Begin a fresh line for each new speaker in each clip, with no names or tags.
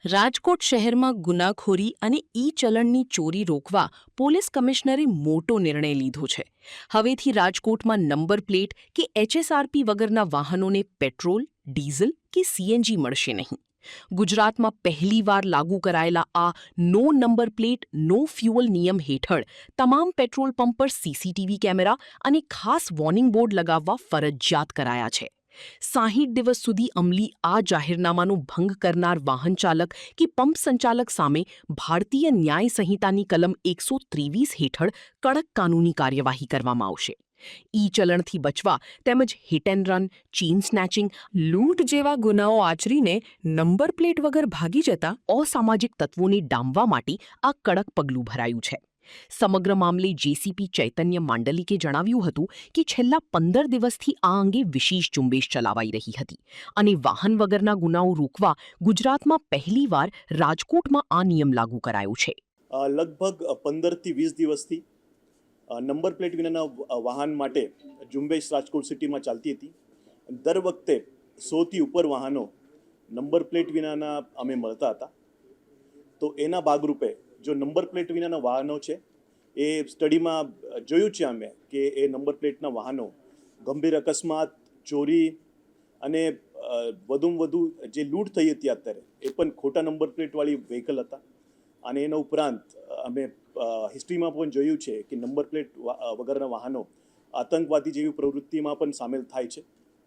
રાજકોટ શહેરમાં ગુનાખોરી અને ઈ-ચલણની ચોરી રોકવા પોલીસ કમિશનરે મોટો નિર્ણય લીધો છે. હવેથી રાજકોટમાં નંબર પ્લેટ કે એચએસઆરપી વગરના વાહનોને પેટ્રોલ, ડીઝલ કે સીએનજી મળશે નહીં. ગુજરાતમાં પહેલીવાર લાગુ કરાયેલા આ નો નંબર પ્લેટ નો ફ્યુઅલ નિયમ હેઠળ તમામ પેટ્રોલ પંપ પર સીસીટીવી કેમેરા અને ખાસ વોર્નિંગ બોર્ડ લગાવવા ફરજિયાત કરાયા છે. 60 દિવસ સુધી અમલી આ જાહેરનામાનો ભંગ કરનાર વાહન ચાલક કે પંપ સંચાલક સામે ભારતીય ન્યાય સંહિતાની કલમ 123 હેઠળ કડક કાનૂની કાર્યવાહી કરવામાં આવશે. ઈ-ચલણથી બચવા તેમજ hit and run, chain snatching, લૂંટ જેવા ગુનાઓ આચરીને નંબર પ્લેટ વગર ભાગી જતા અસામાજિક તત્વોને ડામવા માટે આ કડક પગલું ભરાયું છે. સમગ્ર મામલે જેસીપી ચૈતન્ય માંડલિકે જણાવ્યું હતું કે છેલ્લા 15 દિવસથી આ અંગે વિશેષ ઝુંબેશ ચલાવાઈ રહી હતી અને વાહન વગરના ગુનાઓ રોકવા ગુજરાતમાં પહેલીવાર રાજકોટમાં આ નિયમ લાગુ કરાયો છે.
લગભગ 15થી 20 દિવસથી નંબર પ્લેટ વિનાના વાહન માટે ઝુંબેશ રાજકોટ સિટીમાં ચાલતી હતી. દર વખતે 100થી ઉપર વાહનો નંબર પ્લેટ વિનાના અમે મળતા હતા. તો એના ભાગરૂપે જો નંબર પ્લેટ વિનાના વાહનો છે એ સ્ટડીમાં જોયું છે અમે કે એ નંબર પ્લેટના વાહનો ગંભીર અકસ્માત, ચોરી અને વધુમાં વધુ જે લૂંટ થઈ હતી અત્યારે એ પણ ખોટા નંબર પ્લેટવાળી વ્હીકલ હતા. અને એના ઉપરાંત અમે હિસ્ટ્રીમાં પણ જોયું છે કે નંબર પ્લેટ વગરના વાહનો આતંકવાદી જેવી પ્રવૃત્તિમાં પણ સામેલ થાય છે.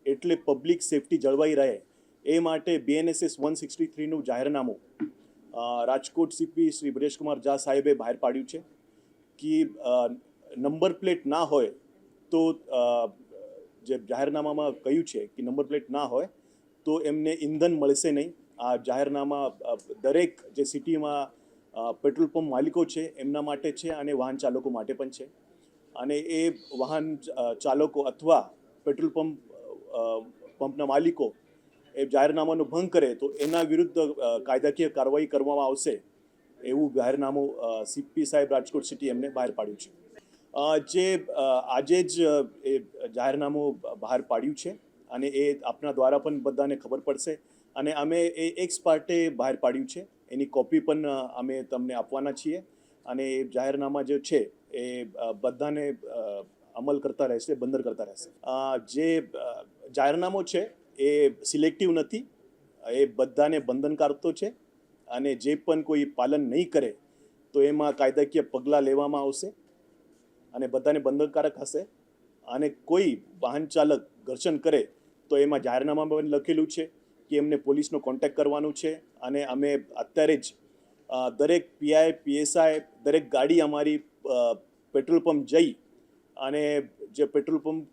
એટલે પબ્લિક સેફટી જળવાઈ રહે એ માટે BNSS 163નું જાહેરનામું રાજકોટ સીપી શ્રી બ્રેશકુમાર ઝા સાહેબે બહાર પાડ્યું છે કે નંબર પ્લેટ ના હોય તો જે જાહેરનામામાં કહ્યું છે કે નંબર પ્લેટ ના હોય તો એમને ઈંધણ મળશે નહીં. આ જાહેરનામા દરેક જે સિટીમાં પેટ્રોલ પંપ માલિકો છે એમના માટે છે અને વાહન ચાલકો માટે પણ છે. અને એ વાહન ચાલકો અથવા પેટ્રોલ પંપના માલિકો એ જાહેરનામાનો ભંગ કરે તો એના વિરુદ્ધ કાયદાકીય કાર્યવાહી કરવામાં આવશે એવું જાહેરનામું સીપી સાહેબ રાજકોટ સિટી એમને બહાર પાડ્યું છે. જે આજે જ એ જાહેરનામું બહાર પાડ્યું છે અને એ આપના દ્વારા પણ બધાને ખબર પડશે. અને અમે એ એક્સ પાર્ટે બહાર પાડ્યું છે, એની કોપી પણ અમે તમને આપવાના છીએ. અને એ જાહેરનામા જે છે એ બધાને અમલ કરતા રહેશે, બંદર કરતા રહેશે. જે જાહેરનામું છે એ સિલેક્ટિવ નથી, એ બધાને બંધનકાર તો છે. અને જે પણ કોઈ પાલન નહીં કરે તો એમાં કાયદાકીય પગલાં લેવામાં આવશે અને બધાને બંધનકારક હશે. અને કોઈ વાહન ચાલક ઘર્ષણ કરે તો એમાં જાહેરનામામાં પણ લખેલું છે કે એમને પોલીસનો કોન્ટેક્ટ કરવાનું છે. અને અમે અત્યારે જ દરેક પીઆઈ, પીએસઆઈ, દરેક ગાડી અમારી પેટ્રોલ પંપ જઈ અને જે પેટ્રોલ પંપ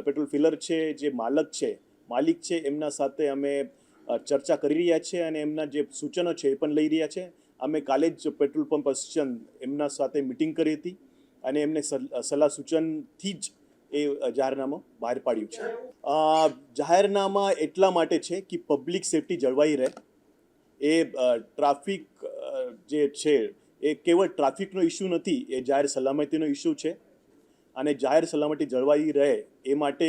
પેટ્રોલ ફિલર છે, જે માલિક છે એમના સાથે અમે ચર્ચા કરી રહ્યા છીએ અને એમના જે સૂચનો છે એ પણ લઈ રહ્યા છે. અમે કાલે જ પેટ્રોલ પંપ અસિસ્ટન્ટ એમના સાથે મિટિંગ કરી હતી અને એમને સલાહ સૂચનથી જ એ જાહેરનામું બહાર પાડ્યું છે. જાહેરનામા એટલા માટે છે કે પબ્લિક સેફટી જળવાઈ રહે. એ ટ્રાફિક જે છે એ કેવળ ટ્રાફિકનો ઇસ્યુ નથી, એ જાહેર સલામતીનો ઇસ્યુ છે. અને જાહેર સલામતી જળવાઈ રહે એ માટે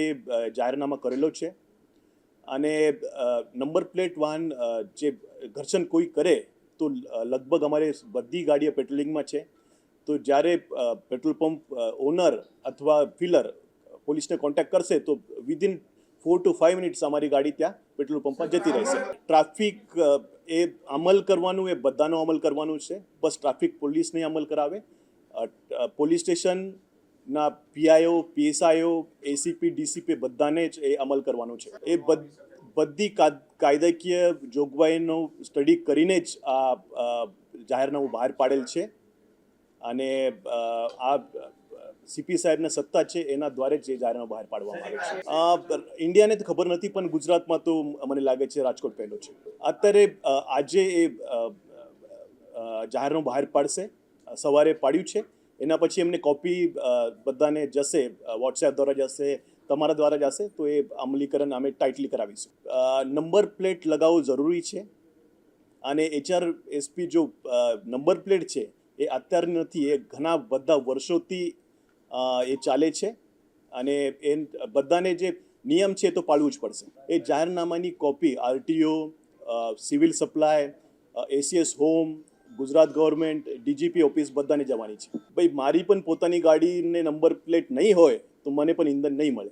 જાહેરનામા કરેલો છે. અને નંબર પ્લેટ વાહન જે ઘર્ષણ કોઈ કરે તો લગભગ અમારે બધી ગાડીઓ પેટ્રોલિંગમાં છે. તો જ્યારે પેટ્રોલ પંપ ઓનર અથવા ફિલર પોલીસને કોન્ટેક્ટ કરશે તો વિધિન 4 to 5 મિનિટ્સ અમારી ગાડી ત્યાં પેટ્રોલ પંપમાં જતી રહેશે. ટ્રાફિક એ અમલ કરવાનું એ બધાનો અમલ કરવાનું છે. બસ ટ્રાફિક પોલીસ નહીં અમલ કરાવે, પોલીસ સ્ટેશનના પીઆઈઓ, પીએસઆઈઓ, એસીપી, ડીસીપી બધાને જ એ અમલ કરવાનું છે. એ બધી કાયદાકીય જોગવાઈનો સ્ટડી કરીને જ આ જાહેરનામું બહાર પાડેલ છે. અને આ સીપી સાહેબના સત્તા છે એના દ્વારા જ એ જાહેરનામું બહાર પાડવામાં આવે છે. ઇન્ડિયાને તો ખબર નથી પણ ગુજરાતમાં તો મને લાગે છે રાજકોટ પહેલો છે. અત્યારે આજે એ જાહેરનામું બહાર પાડશે, સવારે પાડ્યું છે. એના પછી એમને કોપી બધાને જશે, વોટ્સએપ દ્વારા જશે, તમારા દ્વારા જશે. તો એ અમલીકરણ અમે ટાઇટલી કરાવીશું. નંબર પ્લેટ લગાવવું જરૂરી છે. અને HRSP જો નંબર પ્લેટ છે એ અત્યારે નથી, એ ઘણા બધા વર્ષોથી એ ચાલે છે. અને એ બધાને જે નિયમ છે તો પાળવું જ પડશે. એ જાહેરનામાની copy RTO, civil supply, ACS home, Gujarat government, DGP office બધાને જવાની છે. ભાઈ મારી પણ પોતાની ગાડીને નંબર પ્લેટ નહીં હોય તો મને પણ ઇંધણ નહીં મળે.